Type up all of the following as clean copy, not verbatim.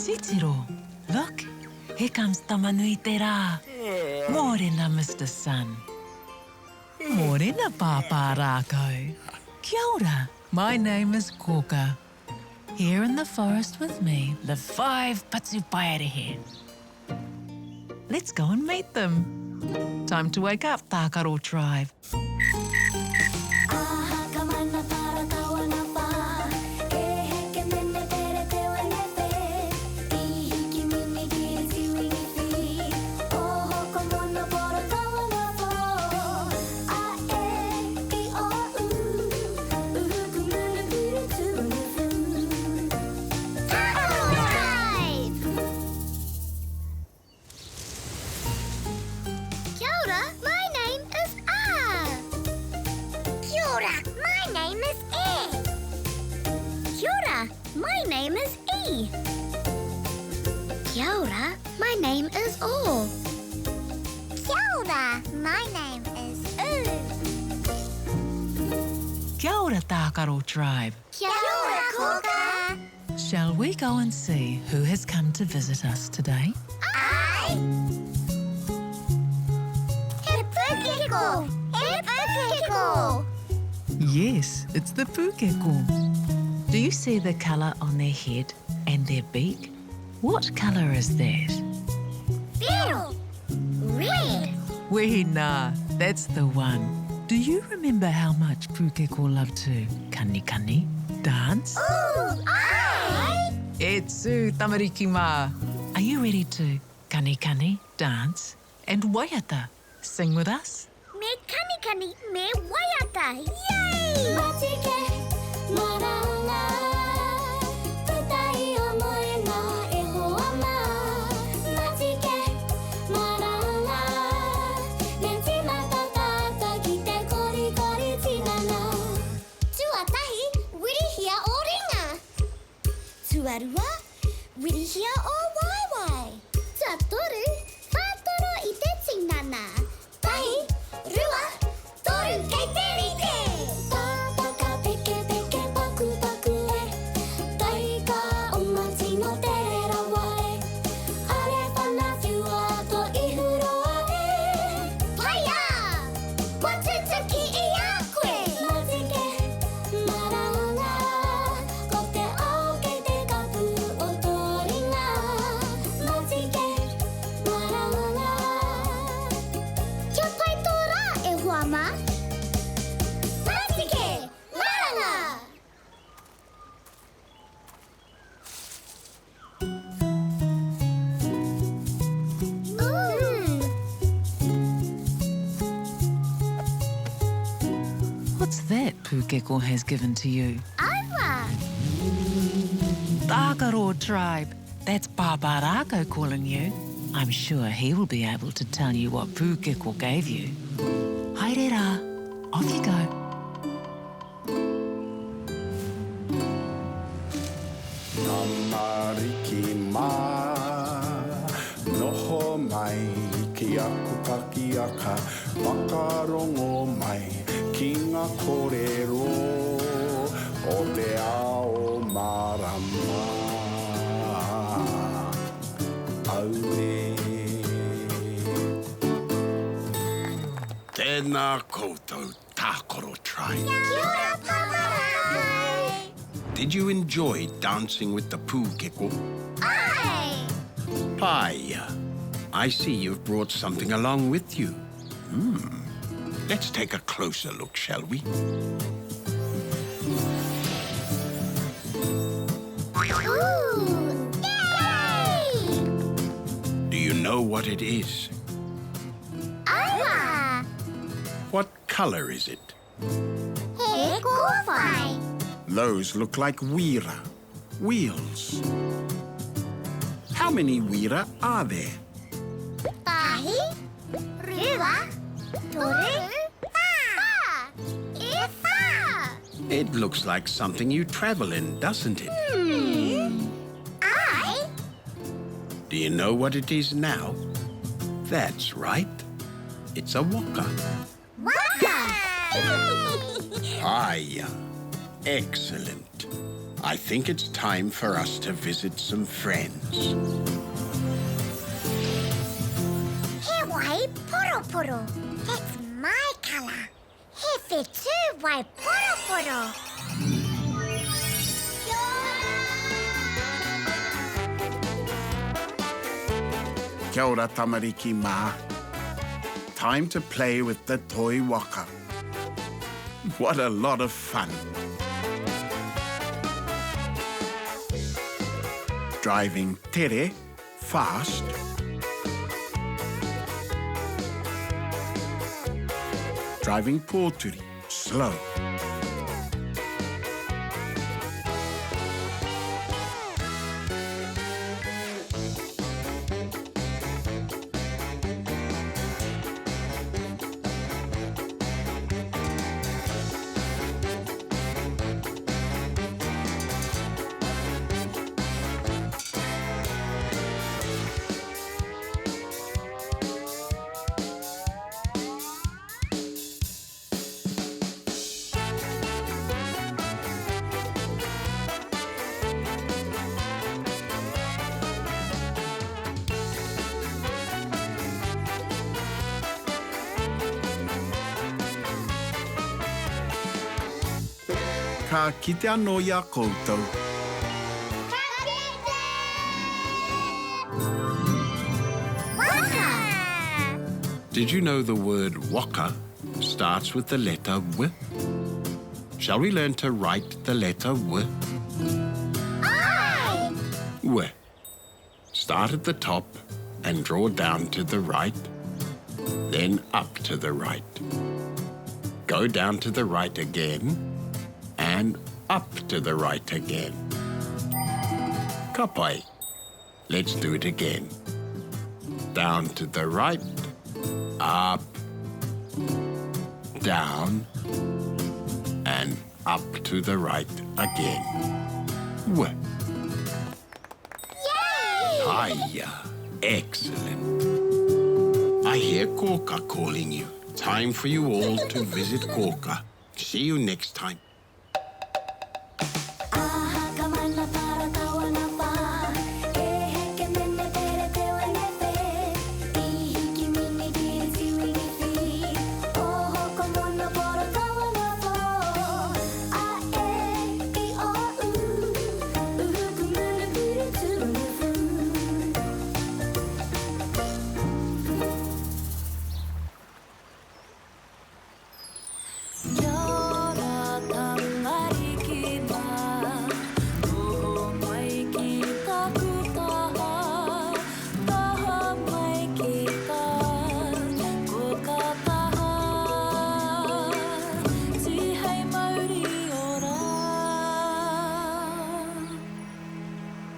Titiro, look, here comes Tamanui Te Rā. Morena, Mr. Sun. Morena, Papa Rākau. Kia ora, my name is Koka. Here in the forest with me live 5 Patupaerehe. Let's go and meet them. Time to wake up, Tākaro tribe. My name is E. Kia ora, my name is O. Kia ora, my name is U. Kia ora, Tākaro tribe. Kia ora, Koka. Shall we go and see who has come to visit us today? Aye! He Pukeko! He Pukeko! Yes, it's the Pukeko. Do you see the colour on their head and their beak? What colour is that? Blue! Red! Wehina, that's the one. Do you remember how much Pukeko loved to kani dance? Ooh! Aye! Etsu tamariki mā. Are you ready to kani dance and waiata sing with us? Me kani, me waiata! Yay! Matike, maranga, tutai omoe na e hoa ma. Matike, maranga, ne tina tata ki te kori tinana. Tuatahi, wirihia o ringa. Tuarua, wirihia o waiwai. Tuatoru, whātoro i te tinana. Tahi, rua, toru kei te rite. Tāpaka peke paku e. Taika o mati no te rawa e. Are whana whiua to ihuroa e. Paia! Watutuki i a koe. Matike, maranga, ko te ao kei te kapu o tō ringa. Matike, maranga. Kia pai tō rā e hoa ma? Matike, maranga! What's that Pukeko has given to you? Awa! Tākaro tribe. That's Papa Rākau calling you. I'm sure he will be able to tell you what Pukeko gave you. Haere rā, off you go. Tamariki mā, noho mai, ki aku kakiaka, whakarongo mai, ki ngā kōrero, o te ao marama. Aue. Tēnā koutou, Tākaro tribe. Kia ora, Papa! Did you enjoy dancing with the Pukeko? Ai! Paia, I see you've brought something along with you. Let's take a closer look, shall we? Ooh! Yay! Do you know what it is? Awa! What color is it? He kōwhai! Those look like wira, wheels. How many wira are there? Tahi, rua, toru, wha. E wha. It looks like something you travel in, doesn't it? Ai, Do you know what it is now? That's right. It's a waka. waka. Paia. Excellent. I think it's time for us to visit some friends. He wai Poroporo. That's my colour. He whetū wai Poroporo. Kia ora, tamariki mā. Time to play with the toy waka. What a lot of fun. Driving tere, fast. Driving pōturi, slow. Ka kite anō ia koutou. Did you know the word waka starts with the letter W? Shall we learn to write the letter W? Aye! W. Start at the top and draw down to the right, then up to the right. Go down to the right again, and up to the right again. Ka pai. Let's do it again. Down to the right, up, down, and up to the right again. W. Yay! Hiya. Excellent. I hear Koka calling you. Time for you all to visit Koka. See you next time.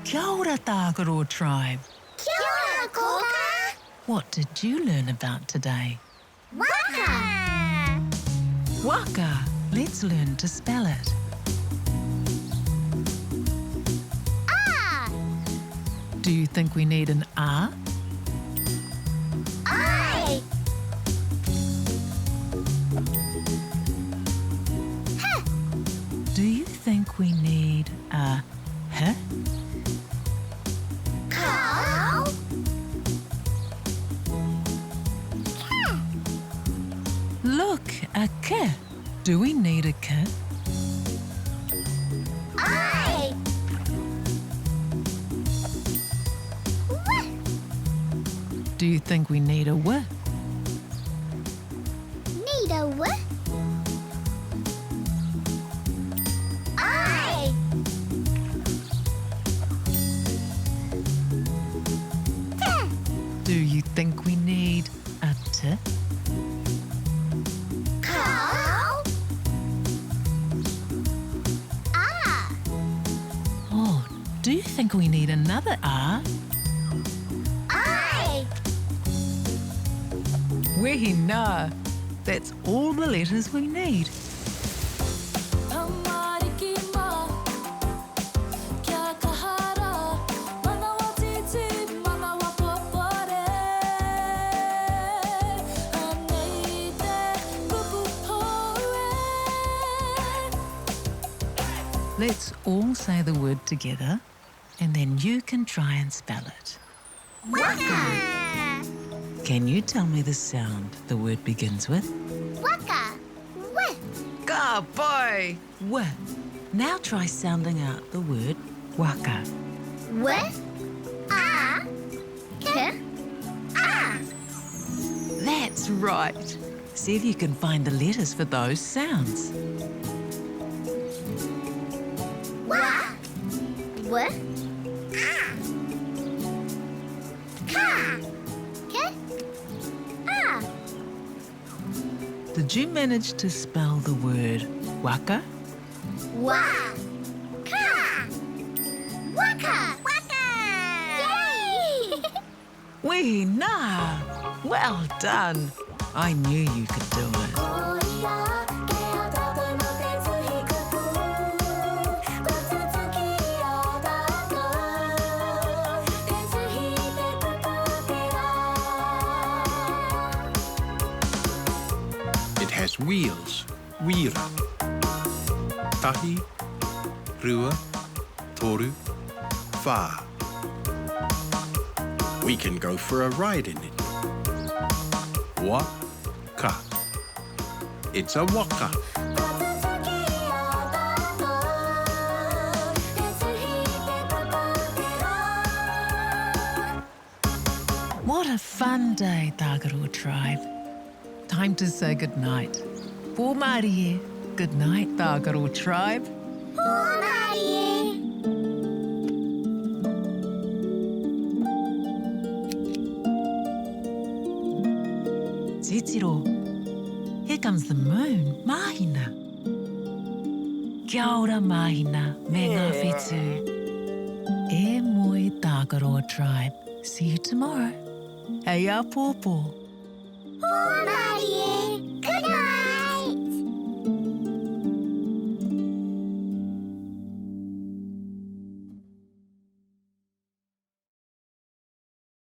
Kia ora, Tākaro tribe. Kia ora, Koka. What did you learn about today? Waka! Waka. Let's learn to spell it. Ah! Do you think we need an R? Aye! Huh! Do you think we need a H? Cow? Huh! Look, a K. Do we need a K? Aye! Wah! Do you think we need a W? Need a what? Aye! Huh! Do you think we need a T? Cow? Ah! Oh, do you think we need another R? Aye! We know. That's all the letters we need. Let's all say the word together, and then you can try and spell it. Waka. Can you tell me the sound the word begins with? Waka. Wh. Good boy! W. Now try sounding out the word waka. Wh. Ah. K. Ah. That's right. See if you can find the letters for those sounds. Wa. Wh. Ah. Ka. K. Ah. Did you manage to spell the word waka? Wa. Ka. Waka. Waka. Yay! Wee na! Well done. I knew you could do it. It has wheels, wira. Tahi, rua, toru, wha. We can go for a ride in it. Waka. It's a waka. What a fun day, Tagaro tribe. Time to say goodnight. Pōmarie. Good night, Tagaro tribe. Pōmarie. Titiro, here comes the moon, Mahina. Kia ora, Mahina, me ngā whetū. E moi Tagaroa tribe. See you tomorrow. Hei a pōpō. Pōmarie.